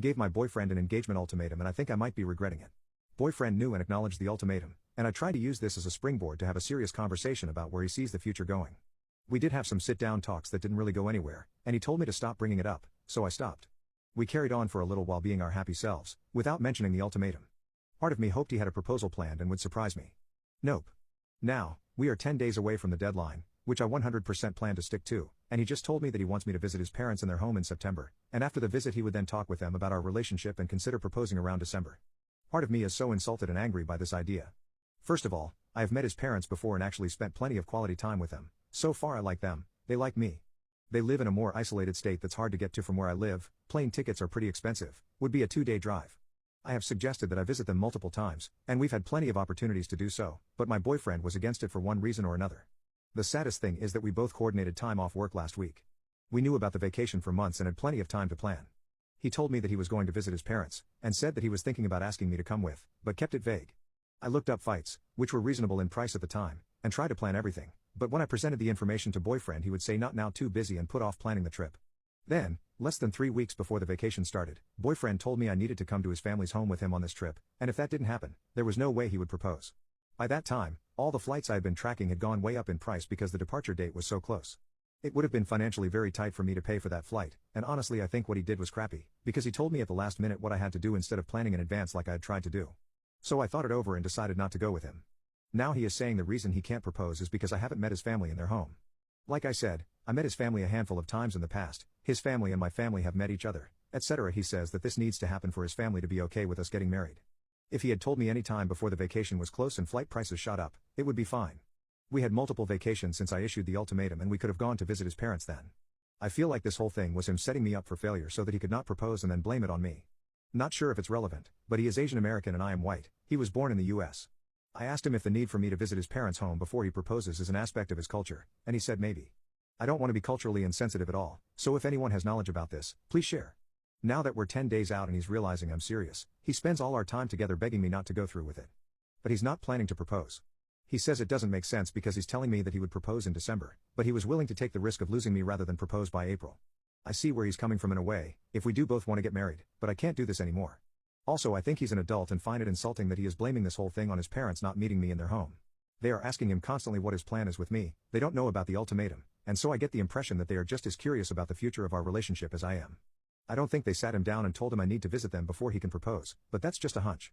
Gave my boyfriend an engagement ultimatum and I think I might be regretting it. Boyfriend knew and acknowledged the ultimatum, and I tried to use this as a springboard to have a serious conversation about where he sees the future going. We did have some sit-down talks that didn't really go anywhere, and he told me to stop bringing it up, so I stopped. We carried on for a little while being our happy selves, without mentioning the ultimatum. Part of me hoped he had a proposal planned and would surprise me. Nope. Now, we are 10 days away from the deadline, which I 100% plan to stick to, and he just told me that he wants me to visit his parents in their home in September, and after the visit he would then talk with them about our relationship and consider proposing around December. Part of me is so insulted and angry by this idea. First of all, I have met his parents before and actually spent plenty of quality time with them. So far I like them, they like me. They live in a more isolated state that's hard to get to from where I live, plane tickets are pretty expensive, would be a 2-day drive. I have suggested that I visit them multiple times, and we've had plenty of opportunities to do so, but my boyfriend was against it for one reason or another. The saddest thing is that we both coordinated time off work last week. We knew about the vacation for months and had plenty of time to plan. He told me that he was going to visit his parents, and said that he was thinking about asking me to come with, but kept it vague. I looked up flights, which were reasonable in price at the time, and tried to plan everything, but when I presented the information to boyfriend he would say not now, too busy, and put off planning the trip. Then, less than 3 weeks before the vacation started, boyfriend told me I needed to come to his family's home with him on this trip, and if that didn't happen, there was no way he would propose. By that time, all the flights I had been tracking had gone way up in price because the departure date was so close. It would have been financially very tight for me to pay for that flight, and honestly I think what he did was crappy, because he told me at the last minute what I had to do instead of planning in advance like I had tried to do. So I thought it over and decided not to go with him. Now he is saying the reason he can't propose is because I haven't met his family in their home. Like I said, I met his family a handful of times in the past, his family and my family have met each other, etc. He says that this needs to happen for his family to be okay with us getting married. If he had told me any time before the vacation was close and flight prices shot up, it would be fine. We had multiple vacations since I issued the ultimatum and we could have gone to visit his parents then. I feel like this whole thing was him setting me up for failure so that he could not propose and then blame it on me. Not sure if it's relevant, but he is Asian American and I am white, he was born in the US. I asked him if the need for me to visit his parents' home before he proposes is an aspect of his culture, and he said maybe. I don't want to be culturally insensitive at all, so if anyone has knowledge about this, please share. Now that we're 10 days out and he's realizing I'm serious, he spends all our time together begging me not to go through with it. But he's not planning to propose. He says it doesn't make sense because he's telling me that he would propose in December, but he was willing to take the risk of losing me rather than propose by April. I see where he's coming from in a way, if we do both want to get married, but I can't do this anymore. Also I think he's an adult and find it insulting that he is blaming this whole thing on his parents not meeting me in their home. They are asking him constantly what his plan is with me, they don't know about the ultimatum, and so I get the impression that they are just as curious about the future of our relationship as I am. I don't think they sat him down and told him I need to visit them before he can propose, but that's just a hunch.